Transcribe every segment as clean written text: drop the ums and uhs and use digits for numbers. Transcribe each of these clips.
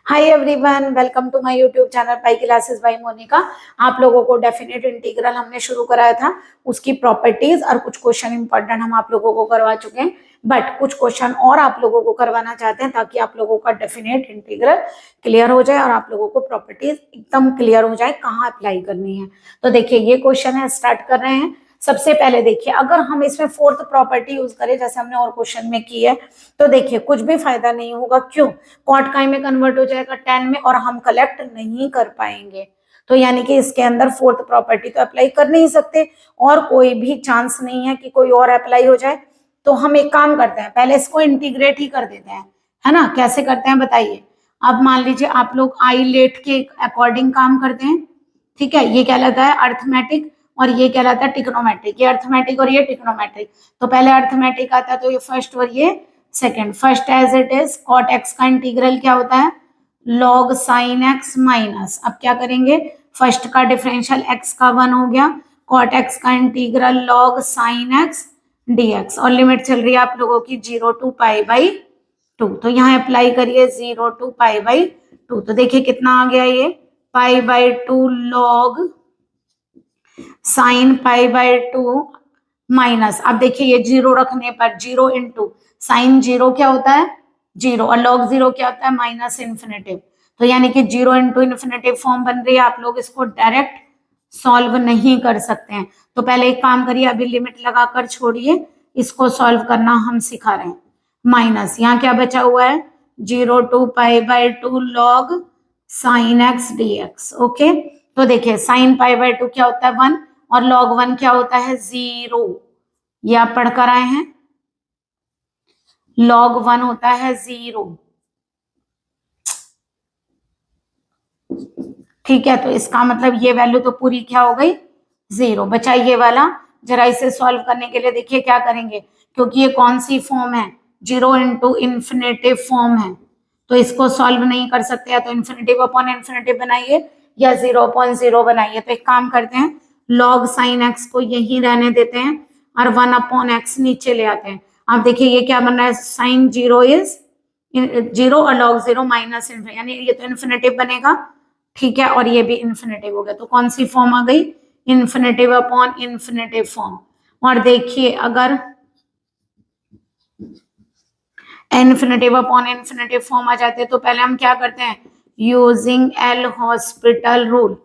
Hi everyone, welcome to my YouTube channel pi classes by Monica. आप लोगों को definite integral हमने शुरू कराया था, उसकी प्रॉपर्टीज और कुछ क्वेश्चन इंपॉर्टेंट हम आप लोगों को करवा चुके हैं, बट कुछ क्वेश्चन और आप लोगों को करवाना चाहते हैं ताकि आप लोगों का डेफिनेट इंटीग्रल क्लियर हो जाए और आप लोगों को प्रॉपर्टीज एकदम क्लियर हो जाए कहाँ अप्लाई करनी है। तो देखिए ये क्वेश्चन है, स्टार्ट कर रहे हैं। सबसे पहले देखिए, अगर हम इसमें फोर्थ प्रॉपर्टी यूज करें जैसे हमने और क्वेश्चन में की है, तो देखिए कुछ भी फायदा नहीं होगा। क्यों? कॉट काय में कन्वर्ट हो जाएगा tan में और हम कलेक्ट नहीं कर पाएंगे। तो यानी कि इसके अंदर फोर्थ प्रॉपर्टी तो अप्लाई कर नहीं सकते और कोई भी चांस नहीं है कि कोई और अप्लाई हो जाए। तो हम एक काम करते हैं, पहले इसको इंटीग्रेट ही कर देते हैं, है ना। कैसे करते हैं बताइए। अब मान लीजिए आप लोग आई लेट के अकॉर्डिंग काम करते हैं, ठीक है। ये कहलाता है अर्थमेटिक और ये कहलाता है टिक्नोमेट्रिक। ये अर्थमेटिक और ये टिक्नोमेट्रिक। तो पहले अर्थमेटिक आता है तो ये फर्स्ट और ये second. First as it is cot x का इंटीग्रल क्या होता है, लॉग साइन एक्स माइनस। अब क्या करेंगे, फर्स्ट का डिफरेंशियल एक्स का 1 हो गया, कॉट एक्स का integral log sine x dx और लिमिट चल रही है आप लोगों की 0 to π/2। तो यहाँ अप्लाई करिए 0 to π/2। तो देखिए कितना आ गया ये π/2 लॉग साइन π/2 माइनस। अब देखिए ये 0 रखने पर 0 इंटू साइन 0 क्या होता है 0 और लॉग 0 क्या होता है माइनस इन्फिनेटिव। तो यानी कि 0 इंटू इन्फिनेटिव फॉर्म बन रही है। आप लोग इसको डायरेक्ट सॉल्व नहीं कर सकते हैं। तो पहले एक काम करिए, अभी लिमिट लगाकर छोड़िए, इसको सॉल्व करना हम सिखा रहे हैं। माइनस यहाँ क्या बचा हुआ है 0 to π/2 log sine x dx। Okay, तो देखिए साइन π/2 क्या होता है 1 और log 1 क्या होता है 0। ये आप पढ़ कर आए हैं, log 1 होता है 0। ठीक है, तो इसका मतलब ये वैल्यू तो पूरी क्या हो गई 0। बचा ये वाला। जरा इसे सॉल्व करने के लिए देखिए क्या करेंगे, क्योंकि ये कौन सी फॉर्म है 0 इंटू इन्फिनेटिव फॉर्म है, तो इसको सॉल्व नहीं कर सकते। या तो इन्फिनेटिव अपॉन इन्फिनेटिव बनाइए या 0/0 बनाइए। तो एक काम करते हैं, लॉग साइन एक्स को यही रहने देते हैं और 1/x नीचे ले आते हैं। आप देखिए ये क्या बन रहा है, साइन 0 इज 0 और लॉग 0 माइनस इन्फिनेटिव, यानी ये तो इन्फिनेटिव बनेगा, ठीक है, और ये भी इन्फिनेटिव हो गया। तो कौन सी फॉर्म आ गई, इन्फिनेटिव अपॉन इन्फिनेटिव फॉर्म। और देखिए अगर इन्फिनेटिव अपॉन इन्फिनेटिव फॉर्म आ जाते हैं तो पहले हम क्या करते हैं, यूजिंग एल हॉस्पिटल रूल,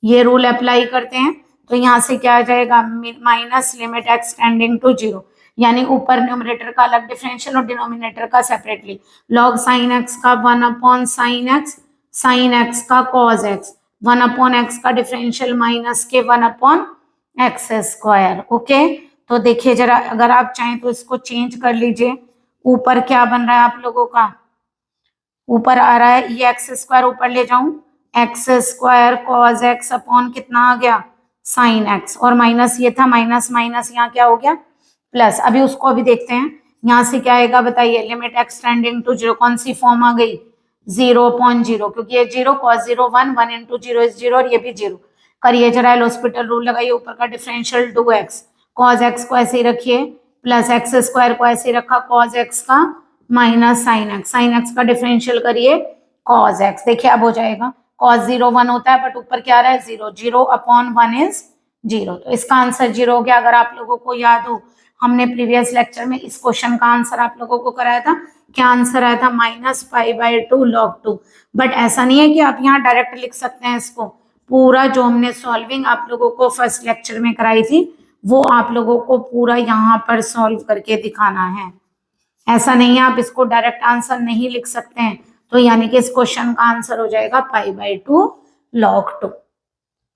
ये रूल अप्लाई करते हैं। तो यहाँ से क्या आ जाएगा minus limit x tending to 0, यानी ऊपर न्यूमरेटर का अलग डिफरेंशियल और डिनोमिनेटर का सेपरेटली। लॉग साइन एक्स का 1/sin x, साइन एक्स का कॉज एक्स, 1/x का डिफरेंशियल माइनस के 1/x²। ओके, तो देखिए जरा अगर आप चाहें तो इसको चेंज कर लीजिए। ऊपर क्या बन रहा है आप लोगों का, ऊपर आ रहा है ये x² ऊपर ले जाऊं, x² cos x अपॉन कितना आ गया साइन x, और माइनस ये था, माइनस माइनस यहाँ क्या हो गया प्लस। अभी उसको अभी देखते हैं, यहाँ से क्या आएगा बताइए, लिमिट x टेंडिंग टू 0, कौन सी फॉर्म आ गई 0/0, क्योंकि ये 0 cos 0 1, 1 इंटू 0 इज 0 और ये भी 0। करिए जरा हॉस्पिटल रूल लगाइए, ऊपर का डिफरेंशियल 2x, cos x को ऐसे ही रखिए, प्लस x² को ऐसे रखा, cos x का minus sine x, sine x का डिफरेंशियल करिए cos x। देखिए अब हो जाएगा, cos 0 1 होता है बट ऊपर क्या आ रहा है 0, 0/1 इज 0। तो इसका आंसर 0 हो गया। अगर आप लोगों को याद हो, हमने प्रीवियस लेक्चर में इस क्वेश्चन का आंसर आप लोगों को कराया था। क्या आंसर आया था -π/2 log 2। बट ऐसा नहीं है कि आप यहाँ डायरेक्ट लिख सकते हैं इसको, पूरा जो हमने सॉल्विंग आप लोगों को फर्स्ट लेक्चर में कराई थी वो आप लोगों को पूरा यहाँ पर सॉल्व करके दिखाना है। ऐसा नहीं है आप इसको डायरेक्ट आंसर नहीं लिख सकते हैं। तो यानी कि इस क्वेश्चन का आंसर हो जाएगा π/2 log 2।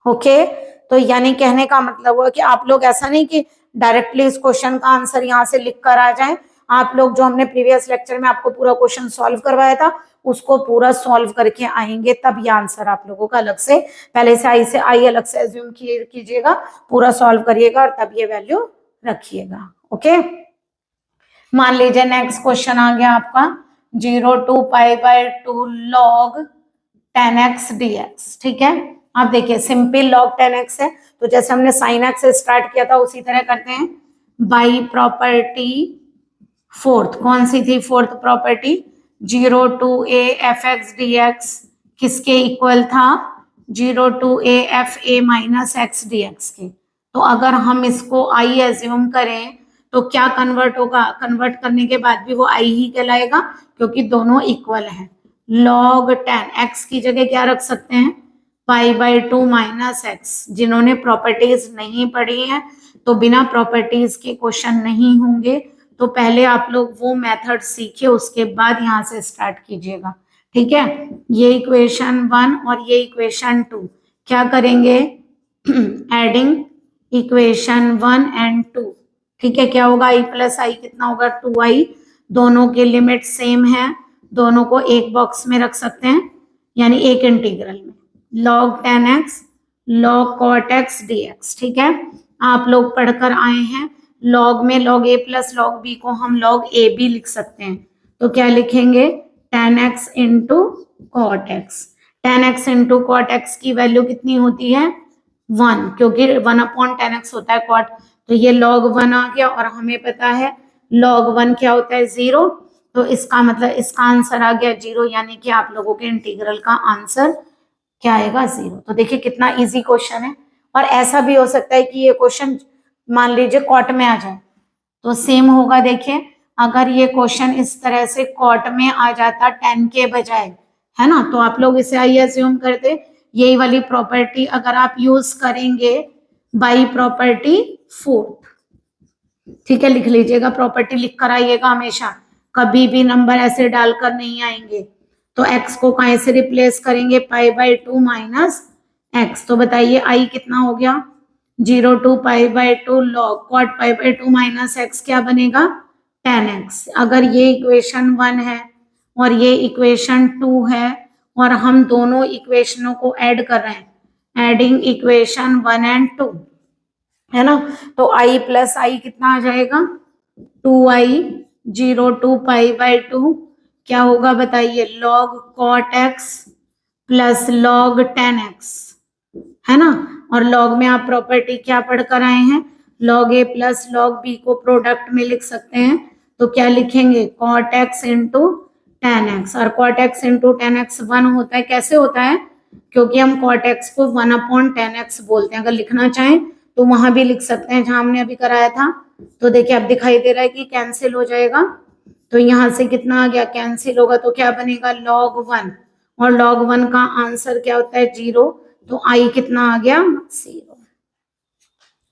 ओके, तो यानी कहने का मतलब हुआ कि आप लोग ऐसा नहीं कि डायरेक्टली इस क्वेश्चन का आंसर यहाँ से लिख कर आ जाएं। आप लोग जो हमने प्रीवियस लेक्चर में आपको पूरा क्वेश्चन सॉल्व करवाया था उसको पूरा सॉल्व करके आएंगे, तब ये आंसर आप लोगों का अलग से, पहले से आई अलग से एज्यूम कीजिएगा, पूरा सॉल्व करिएगा और तब ये वैल्यू रखिएगा। ओके, मान लीजिए नेक्स्ट क्वेश्चन आ गया आपका 0 to π/2 log 10x dx। ठीक है, आप देखिए सिंपल log 10x है, तो जैसे हमने sin x से स्टार्ट किया था उसी तरह करते हैं। बाई प्रॉपर्टी फोर्थ, कौन सी थी fourth property, 0 to a f x d x किसके इक्वल था, 0 to a f a minus x d x के। तो अगर हम इसको आई एज्यूम करें तो क्या कन्वर्ट होगा, कन्वर्ट करने के बाद भी वो आई ही कहलाएगा क्योंकि दोनों इक्वल हैं। log 10 x की जगह क्या रख सकते हैं, पाई बाई टू माइनस एक्स। जिन्होंने प्रॉपर्टीज नहीं पढ़ी है तो बिना प्रॉपर्टीज के क्वेश्चन नहीं होंगे, तो पहले आप लोग वो मेथड सीखिए उसके बाद यहाँ से स्टार्ट कीजिएगा, ठीक है। ये इक्वेशन 1 और ये इक्वेशन 2 क्या करेंगे, एडिंग इक्वेशन 1 एंड 2, ठीक है। क्या होगा, i प्लस आई कितना होगा, 2i। दोनों के लिमिट सेम है, दोनों को एक बॉक्स में रख सकते हैं यानी एक इंटीग्रल में। log 10x log cot x dx, ठीक है। आप लोग पढ़कर आए हैं log में log a plus log b को हम log a b लिख सकते हैं, तो क्या लिखेंगे 10x into cot x. 10x into cot x की वैल्यू कितनी होती है 1, क्योंकि 1/10x होता है कॉट, तो ये log 1 आ गया और हमें पता है log 1 क्या होता है 0, तो इसका मतलब इसका आंसर आ गया 0, यानी कि आप लोगों के इंटीग्रल का आंसर क्या आएगा 0। तो देखिए कितना इजी क्वेश्चन है। और ऐसा भी हो सकता है कि ये क्वेश्चन मान लीजिए कॉट में आ जाए तो सेम होगा। देखिए अगर ये क्वेश्चन इस तरह से कॉट में आ जाता 10 के बजाय, है ना, तो आप लोग इसे आई एज्यूम करते, यही वाली प्रॉपर्टी अगर आप यूज करेंगे बाई प्रॉपर्टी 4, ठीक है, लिख लीजिएगा, प्रॉपर्टी लिख कर आइएगा हमेशा, कभी भी नंबर ऐसे डालकर नहीं आएंगे। तो x को कहाँ से रिप्लेस करेंगे, pi by two minus x. तो बताइए आई कितना हो गया 0 to pi by two log cot pi by two minus x क्या बनेगा 10x। अगर ये इक्वेशन 1 है और ये इक्वेशन 2 है और हम दोनों इक्वेशनों को ऐड कर रहे हैं, एडिंग इक्वेशन 1 एंड 2, है ना, तो i प्लस आई कितना आ जाएगा 2i 0 to pi by to क्या होगा बताइए log cot x plus log 10x, है ना। और log में आप प्रॉपर्टी क्या पढ़ कर आए हैं, log a plus log b को प्रोडक्ट में लिख सकते हैं, तो क्या लिखेंगे cot x इंटू 10x। और cot x इंटू 10x 1 होता है, कैसे होता है, क्योंकि हम cot x को 1/10x बोलते हैं। अगर लिखना चाहें तो वहां भी लिख सकते हैं जहां हमने अभी कराया था। तो देखिए अब दिखाई दे रहा है कि कैंसिल हो जाएगा, तो यहां से कितना आ गया कैंसिल होगा, तो क्या बनेगा log 1, और log 1 का आंसर क्या होता है 0, तो आई कितना आ गया 0।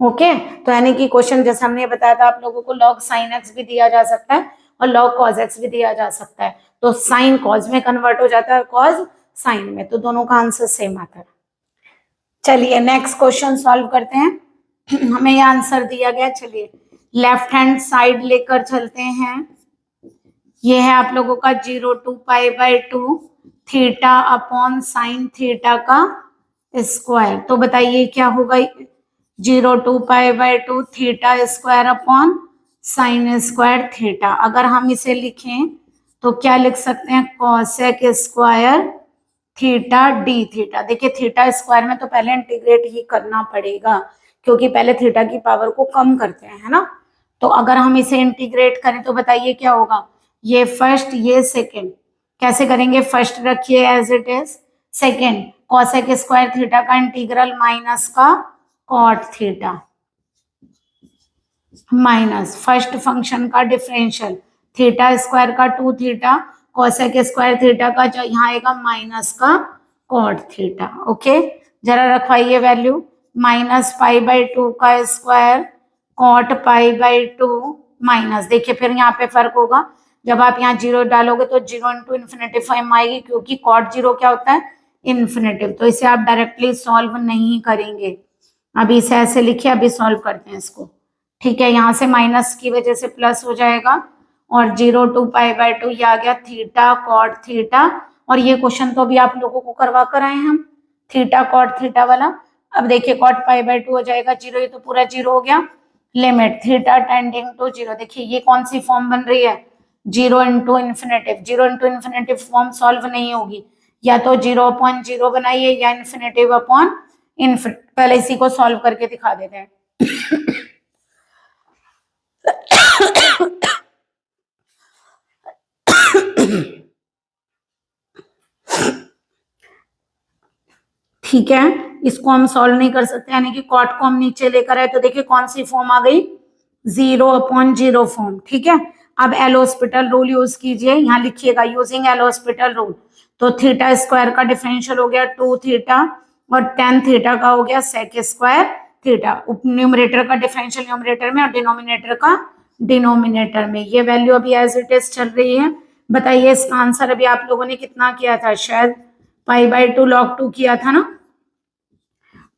ओके, तो यानी कि क्वेश्चन जैसे हमने बताया था आप लोगों को log sin x भी दिया जा सकता है और log cos x भी दिया जा सकता है, तो साइन कॉज में कन्वर्ट हो जाता है, कॉज साइन में, तो दोनों का आंसर सेम आता है। चलिए नेक्स्ट क्वेश्चन सॉल्व करते हैं। हमें ये आंसर दिया गया, चलिए लेफ्ट हैंड साइड लेकर चलते हैं। ये है आप लोगों का 0 to pi by two theta upon sine theta का स्क्वायर। तो बताइए क्या होगा 0 to pi by two theta square upon sine square theta. अगर हम इसे लिखें तो क्या लिख सकते हैं cosec square theta d theta. देखिए थीटा स्क्वायर में तो पहले इंटीग्रेट ही करना पड़ेगा क्योंकि पहले थीटा की पावर को कम करते हैं, है ना। तो अगर हम इसे इंटीग्रेट करें तो बताइए क्या होगा, ये फर्स्ट ये सेकंड, कैसे करेंगे, फर्स्ट रखिए as it is, second cosec square theta का इंटीग्रल माइनस का cot theta minus first function का डिफरेंशियल थीटा स्क्वायर का 2 थीटा कॉसेक स्क्वायर थीटा का जो यहाँ आएगा माइनस का कॉट थीटा। ओके, जरा रखवाइए value, minus pi by two का square cot pi by two minus, देखिए फिर यहाँ पे फर्क होगा, जब आप यहाँ जीरो डालोगे तो 0 इंटू इन्फिनेटिव फॉर्म आएगी क्योंकि कॉट 0 क्या होता है इन्फिनेटिव, तो इसे आप डायरेक्टली सॉल्व नहीं करेंगे। अभी इसे ऐसे लिखिए, अभी सॉल्व करते हैं इसको, ठीक है। यहाँ से माइनस की वजह से प्लस हो जाएगा और 0 टू पाई बाई टू ये आ गया थीटा कॉट थीटा, और ये क्वेश्चन तो अभी आप लोगों को करवा कर आए हम थीटा कॉट थीटा वाला। अब देखिए कॉट पाई बाई टू हो जाएगा 0, ये तो पूरा 0 हो गया, लिमिट थीटा टेंडिंग टू 0। देखिए ये कौन सी फॉर्म बन रही है 0 into infinitive, 0 into infinitive form solve नहीं होगी, या तो 0/0 बनाइए या इन्फिनेटिव अपॉन इन्फिनिटी। पहले इसी को सॉल्व करके दिखा देते हैं। ठीक है, इसको हम सॉल्व नहीं कर सकते, यानी कि कॉट को हम नीचे लेकर आए तो देखिए कौन सी फॉर्म आ गई, 0/0 फॉर्म। ठीक है, अब एल हॉस्पिटल रूल यूज कीजिए, यहाँ लिखिएगा यूजिंग एल हॉस्पिटल रूल। तो थीटा स्क्वायर का डिफरेंशियल हो गया 2 थीटा और tan थीटा का हो गया sec स्क्वायर थीटा। न्यूमरेटर का डिफरेंशियल न्यूमरेटर में और डिनोमिनेटर का डिनोमिनेटर में। ये वैल्यू अभी एज इट इज चल रही है। बताइए इसका आंसर अभी आप लोगों ने कितना किया था, शायद π/2 log 2 किया था ना।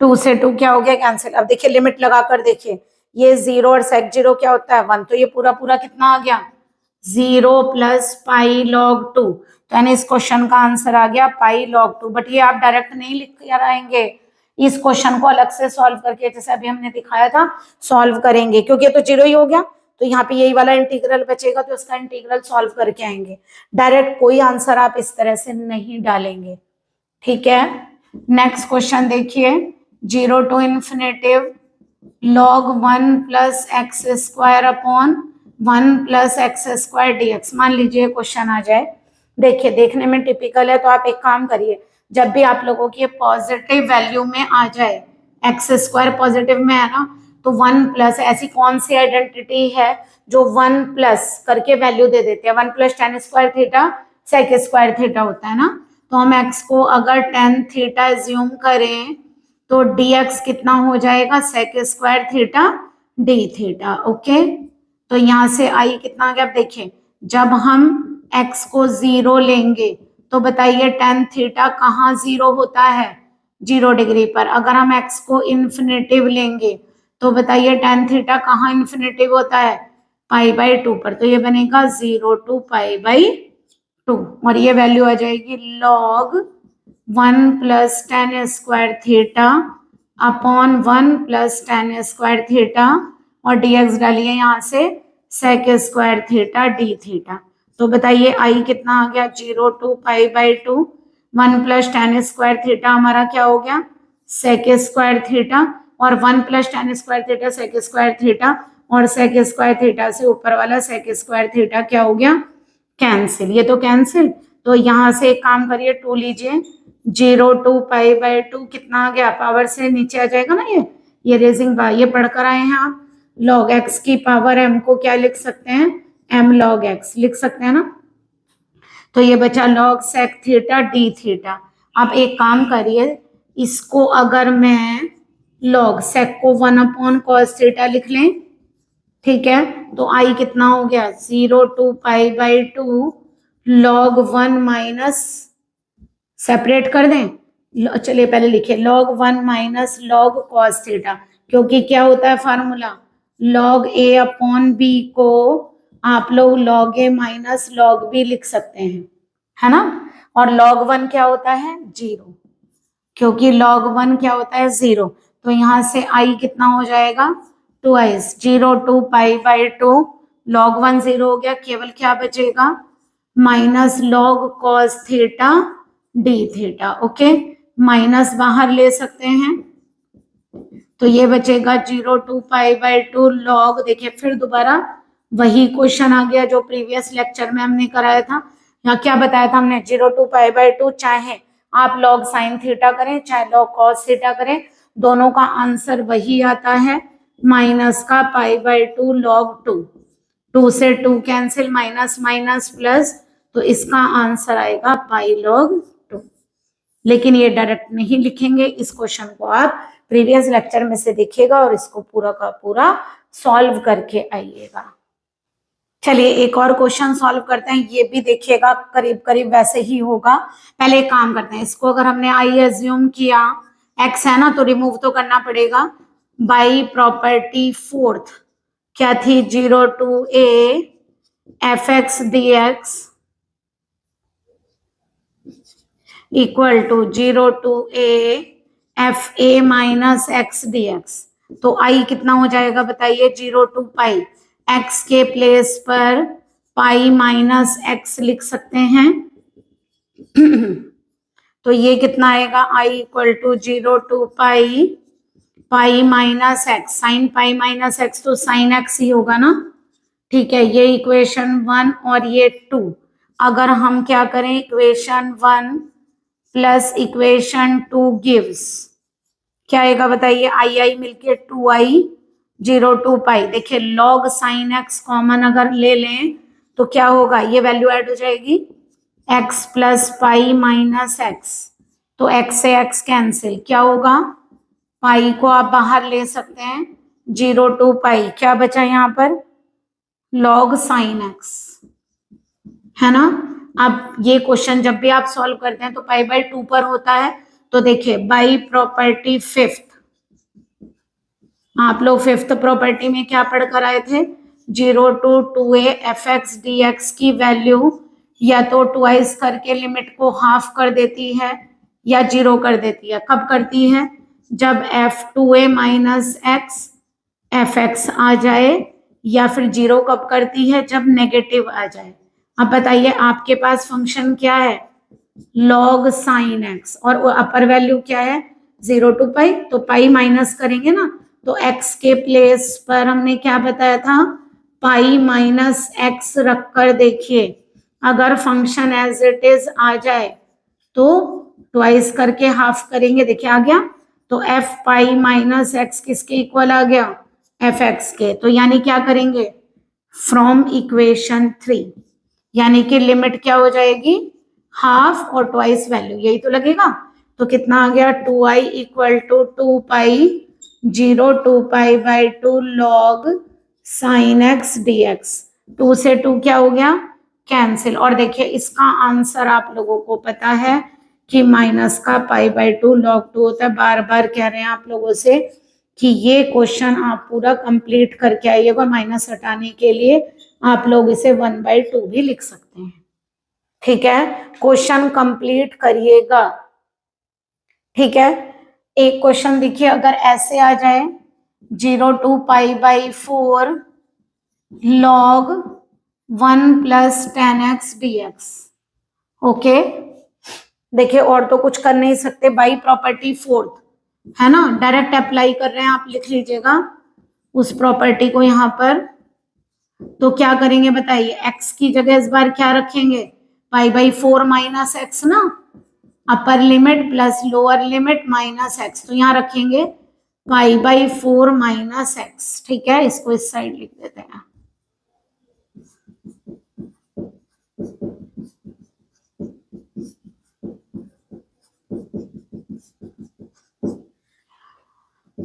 2 से 2 क्या हो गया, कैंसिल। अब देखिए लिमिट लगाकर देखिए, ये 0 और sec 0 क्या होता है 1, तो ये पूरा पूरा कितना आ गया 0 + पाई log 2। तो यानी इस क्वेश्चन का आंसर आ गया पाई log 2। बट ये आप डायरेक्ट नहीं लिख कर आएंगे, इस क्वेश्चन को अलग से सॉल्व करके, जैसे अभी हमने दिखाया था सॉल्व करेंगे, क्योंकि ये तो 0 ही हो गया, तो यहाँ पे यही वाला इंटीग्रल बचेगा, तो इसका इंटीग्रल सॉल्व करके आएंगे। डायरेक्ट कोई आंसर आप इस तरह से नहीं डालेंगे। ठीक है, नेक्स्ट क्वेश्चन देखिए, 0 to ∞ log 1 + x² / 1 + x² dx। मान लीजिए क्वेश्चन आ जाए, देखिए देखने में टिपिकल है, तो आप एक काम करिए, जब भी आप लोगों की पॉजिटिव वैल्यू में आ जाए, x² पॉजिटिव में है ना, तो 1 + ऐसी कौन सी आइडेंटिटी है जो 1+ करके वैल्यू दे देती है, 1 + tan² थीटा sec² थीटा होता है ना। तो हम x को अगर tan थीटा एज्यूम करें तो dx कितना हो जाएगा sec² theta d theta. Okay, तो यहाँ से आई कितना आ गया, अब देखिए जब हम x को 0 लेंगे तो बताइए tan थीटा कहाँ 0 होता है, 0 डिग्री पर। अगर हम x को इन्फिनेटिव लेंगे तो बताइए tan थीटा कहाँ इन्फिनेटिव होता है, π/2 पर। तो ये बनेगा 0 to π/2 और ये वैल्यू आ जाएगी log 1 + tan² theta upon 1 + tan² theta और dx डालिए यहाँ से sec² थीटा d थीटा। तो बताइए आई कितना आ गया, 0 to π/2, 1 + tan² थीटा हमारा क्या हो गया sec² थीटा और 1 + tan² थीटा sec² थीटा और sec² थीटा से ऊपर वाला sec² थीटा क्या हो गया कैंसिल, ये तो कैंसिल। तो यहाँ से एक काम करिए 2 लीजिए, 0 to π/2 कितना आ गया, पावर से नीचे आ जाएगा ना, ये रेजिंग बाय, ये पढ़कर आए हैं आप, log x की पावर m को क्या लिख सकते हैं, m log x लिख सकते हैं ना। तो ये बचा log sec theta d theta. अब एक काम करिए, इसको अगर मैं log sec को 1/cos थीटा लिख लें, ठीक है, तो आई कितना हो गया 0 to π/2 log 1 माइनस, सेपरेट कर दें, चलिए पहले लिखिए log 1 minus log cos theta, क्योंकि क्या होता है फार्मूला, log a/b को आप लोग log a minus log b लिख सकते हैं, है ना। और log 1 क्या होता है 0, क्योंकि log 1 क्या होता है 0। तो यहाँ से i कितना हो जाएगा 2i, 0 to π/2 log 1 0 हो गया, केवल क्या बचेगा माइनस log cos थीटा d थीटा। ओके, माइनस बाहर ले सकते हैं, तो ये बचेगा 0 to π/2 log, देखिए फिर दोबारा वही क्वेश्चन आ गया जो प्रीवियस लेक्चर में हमने कराया था। यहाँ क्या बताया था हमने, 0 to π/2 चाहे आप log sin थीटा करें चाहे log cos थीटा करें, दोनों का आंसर वही आता है, माइनस का π/2 log 2, 2 से 2 कैंसिल, माइनस माइनस प्लस, तो इसका आंसर आएगा पाई log 2। लेकिन ये डायरेक्ट नहीं लिखेंगे, इस क्वेश्चन को आप प्रीवियस लेक्चर में से देखिएगा और इसको पूरा का पूरा सॉल्व करके आइएगा। चलिए एक और क्वेश्चन सॉल्व करते हैं, ये भी देखिएगा करीब करीब वैसे ही होगा। पहले एक काम करते हैं, इसको अगर हमने आई एज्यूम किया, x है ना तो रिमूव तो करना पड़ेगा, बाई प्रॉपर्टी फोर्थ क्या थी, 0 to a fx dx equal to 0 to a fa minus x dx। तो i कितना हो जाएगा बताइए, 0 to पाई, x के प्लेस पर पाई माइनस x लिख सकते हैं तो ये कितना आएगा, i equal to 0 to pi, pi minus x, sine pi minus x तो साइन एक्स ही होगा ना। ठीक है, ये इक्वेशन 1 और ये 2, अगर हम क्या करें इक्वेशन 1 प्लस इक्वेशन 2 गिव्स क्या आएगा बताइए, आई आई मिलके 2i 0 टू पाई। देखिए log sin x कॉमन अगर ले लें तो क्या होगा, ये वैल्यू ऐड हो जाएगी x plus pi minus x, तो x से x कैंसिल, क्या होगा पाई को आप बाहर ले सकते हैं, 0 टू पाई, क्या बचा यहाँ पर log sin x, है ना। अब ये क्वेश्चन जब भी आप सॉल्व करते हैं तो पाई बाई 2 पर होता है, तो देखिए बाई प्रॉपर्टी फिफ्थ, आप लोग फिफ्थ प्रॉपर्टी में क्या पढ़ कर आए थे, 0 to 2a f x d x की वैल्यू या तो ट्वाइस करके लिमिट को हाफ कर देती है या 0 कर देती है। कब करती है, जब f 2a minus x f x आ जाए, या फिर 0 कब करती है, जब नेगेटिव आ जाए। अब बताइए आपके पास फंक्शन क्या है, log sin x, और अपर वैल्यू क्या है 0 टू पाई, तो पाई माइनस करेंगे ना, तो x के प्लेस पर हमने क्या बताया था, पाई माइनस एक्स रखकर देखिए अगर फंक्शन एज इट इज आ जाए तो ट्वाइस करके हाफ करेंगे, देखिए आ गया, तो एफ पाई माइनस एक्स किसके इक्वल आ गया, एफ एक्स के, तो यानी क्या करेंगे फ्रॉम इक्वेशन 3, यानी कि लिमिट क्या हो जाएगी हाफ और ट्वाइस वैल्यू, यही तो लगेगा, तो कितना आ गया 2i equal to 2 pi 0 to pi by 2 log sine x d x, 2 से 2 क्या हो गया कैंसिल, और देखिए इसका आंसर आप लोगों को पता है कि माइनस का पाई बाई 2 लॉग 2 होता है। बार बार कह रहे हैं आप लोगों से कि ये क्वेश्चन आप पूरा कंप्लीट करके आइएगा, माइनस हटाने के लिए आप लोग इसे 1/2 भी लिख सकते हैं, ठीक है, क्वेश्चन कंप्लीट करिएगा, ठीक है। एक क्वेश्चन देखिए अगर ऐसे आ जाए 0 to pi by 4 log 1 plus 10x dx, okay, देखिए और तो कुछ कर नहीं सकते, बाई प्रॉपर्टी फोर्थ है ना, डायरेक्ट अप्लाई कर रहे हैं, आप लिख लीजिएगा उस प्रॉपर्टी को यहाँ पर, तो क्या करेंगे बताइए, x की जगह इस बार क्या रखेंगे, पाई बाई 4 माइनस एक्स ना, upper limit plus lower limit minus x, तो यहाँ रखेंगे पाई बाई 4 माइनस एक्स, ठीक है, इसको इस साइड लिख देते हैं।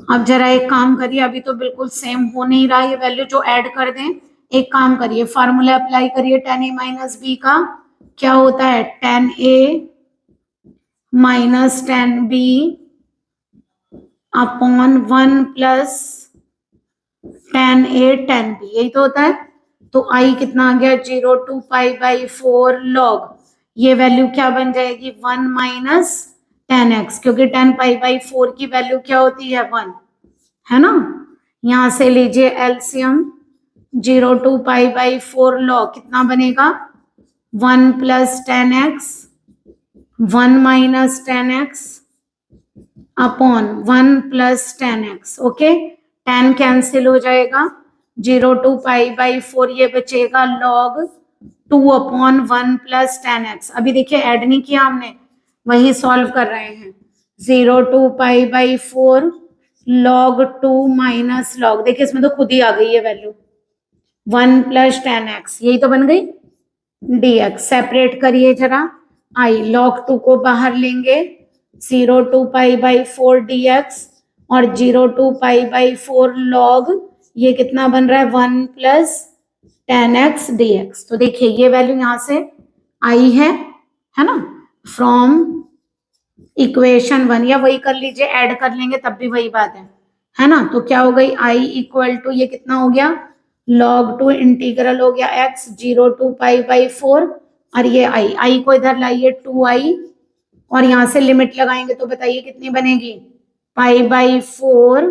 अब जरा एक काम करिए, अभी तो बिल्कुल सेम हो नहीं रहा ये वैल्यू जो ऐड कर दें, एक काम करिए फार्मूला अप्लाई करिए tan a माइनस बी का, क्या होता है tan a minus tan b upon 1 plus tan a tan b, यही तो होता है, तो i कितना आ गया 0 टू पाई बाई 4 लॉग, ये वैल्यू क्या बन जाएगी 1 माइनस tan x, क्योंकि tan पाई बाई 4 की वैल्यू क्या होती है 1, है ना, यहां से लीजिए LCM 0 to pi by 4 log कितना बनेगा 1 plus tan x 1 minus tan x upon 1 plus tan x, okay, tan cancel हो जाएगा, 0 टू पाई बाई 4 ये बचेगा log 2 upon 1 plus tan x, अभी देखिए ऐड नहीं किया हमने, वही सॉल्व कर रहे हैं, 0 to pi by 4 log 2 minus log, देखिए इसमें तो खुद ही आ गई है वैल्यू 1 प्लस tan x, यही तो बन गई dx, सेपरेट करिए जरा, i log 2 को बाहर लेंगे, 0 टू पाई बाई 4 dx और 0 टू पाई बाई 4 log, ये कितना बन रहा है 1 प्लस tan x dx, तो देखिए ये वैल्यू यहां से आई है ना, फ्रॉम इक्वेशन 1, या वही कर लीजिए ऐड कर लेंगे तब भी वही बात है ना, तो क्या हो गई i इक्वल टू ये कितना हो गया log 2 इंटीग्रल हो गया x 0 टू पाई बाई 4, और ये i को इधर लाइए 2i, और यहां से लिमिट लगाएंगे तो बताइए कितनी बनेगी पाई बाई 4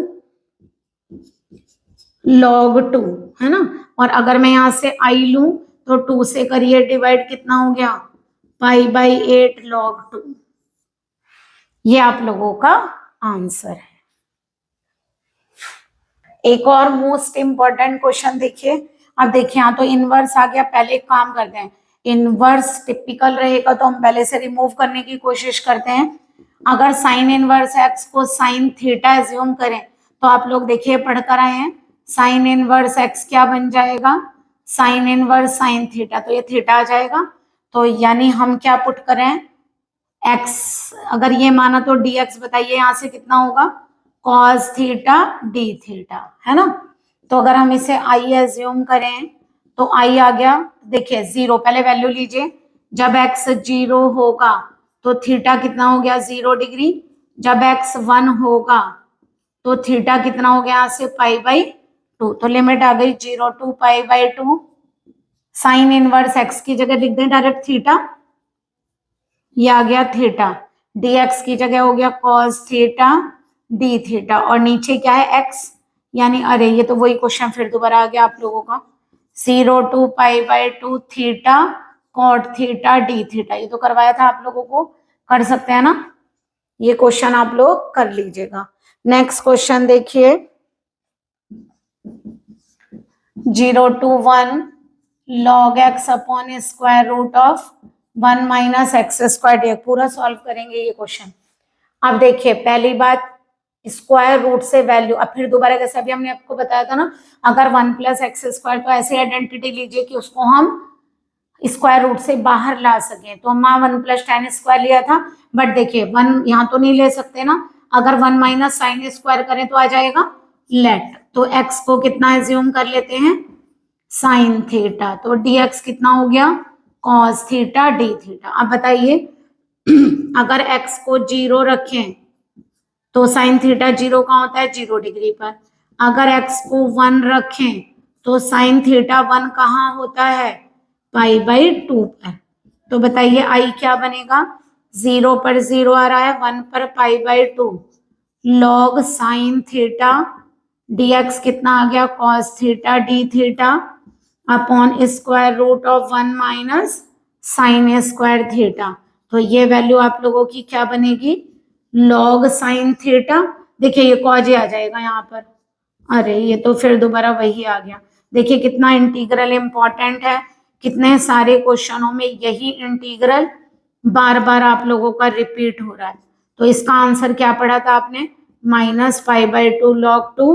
log 2, है ना, और अगर मैं यहां से i लूं तो 2 से करिए डिवाइड, कितना हो गया पाई बाई 8 log 2, ये आप लोगों का आंसर है। एक और मोस्ट इंपॉर्टेंट क्वेश्चन देखिए, अब देखिए यहाँ तो इनवर्स आ गया, पहले एक काम करते हैं इनवर्स टिपिकल रहेगा तो हम पहले से रिमूव करने की कोशिश करते हैं। अगर साइन इनवर्स एक्स को साइन थीटा एज्यूम करें तो आप लोग देखिए पढ़ कर आए हैं, साइन इनवर्स एक्स क्या बन जाएगा, साइन इनवर्स साइन थीटा, तो ये थीटा आ जाएगा। तो यानी हम क्या पुट करें, एक्स अगर ये माना तो डी एक्स बताइए यहाँ से कितना होगा, कॉस थीटा डी थीटा, है ना। तो अगर हम इसे आई एज्यूम करें तो आई आ गया, देखिए 0, पहले वैल्यू लीजिए, जब एक्स 0 होगा तो थीटा कितना हो गया 0 डिग्री, जब एक्स 1 होगा तो थीटा कितना हो गया यहाँ से पाई/2, तो लिमिट आ गई 0 to पाई/2। साइन इनवर्स एक्स की जगह लिख दें डायरेक्ट थीटा, ये आ गया थीटा, dx की जगह हो गया cos थीटा d थीटा, और नीचे क्या है x, यानी अरे ये तो वही क्वेश्चन फिर दोबारा आ गया आप लोगों का, 0 to पाई/2 theta cot theta d theta, ये तो करवाया था आप लोगों को, कर सकते हैं ना, ये क्वेश्चन आप लोग कर लीजिएगा। नेक्स्ट क्वेश्चन देखिए, 0 to 1 log x upon square root of 1 minus x square d, पूरा सॉल्व करेंगे ये क्वेश्चन। अब देखिए पहली बात, स्क्वायर रूट से वैल्यू, अब फिर दोबारा जैसे अभी हमने आपको बताया था ना, अगर 1 प्लस एक्स स्क्वायर, तो ऐसी आइडेंटिटी लीजिए कि उसको हम स्क्वायर रूट से बाहर ला सकें, तो हम 1 प्लस tan स्क्वायर लिया था, बट देखिए 1 यहाँ तो नहीं ले सकते ना, अगर 1 माइनस साइन स्क्वायर करें तो आ जाएगा लेट, तो x को कितना एज्यूम कर लेते हैं साइन थीटा, तो dx कितना हो गया cos थीटा d थीटा। अब बताइए अगर x को 0 रखें तो साइन थीटा 0 कहाँ होता है 0 डिग्री पर, अगर x को 1 रखें तो साइन थीटा 1 कहाँ होता है पाई/2 पर, तो बताइए आई क्या बनेगा, 0 पर 0 आ रहा है, 1 पर पाई/2 लॉग साइन थीटा dx कितना आ गया cos थीटा d थीटा upon square root of 1 minus sine square theta, तो ये वैल्यू आप लोगों की क्या बनेगी लॉग साइन थीटा, देखिए ये कॉज आ जाएगा यहाँ पर, अरे ये तो फिर दोबारा वही आ गया, देखिए कितना इंटीग्रल इंपॉर्टेंट है, कितने सारे क्वेश्चनों में यही इंटीग्रल बार बार आप लोगों का रिपीट हो रहा है। तो इसका आंसर क्या पढ़ा था आपने, माइनस पाई/2 log 2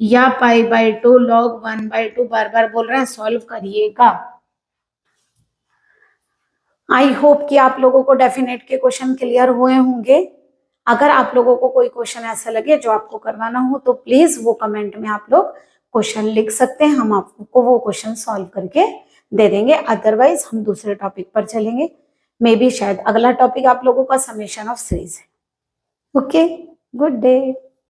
या पाई/2 log 1/2, बार बार बोल रहे हैं, सॉल्व करिएगा। आई होप कि आप लोगों को डेफिनेट के क्वेश्चन क्लियर हुए होंगे। अगर आप लोगों को कोई क्वेश्चन ऐसा लगे जो आपको करवाना हो तो प्लीज वो कमेंट में आप लोग क्वेश्चन लिख सकते हैं, हम आपको वो क्वेश्चन सॉल्व करके दे देंगे, अदरवाइज हम दूसरे टॉपिक पर चलेंगे, मे बी शायद अगला टॉपिक आप लोगों का समेशन ऑफ सीरीज है। Okay, good day.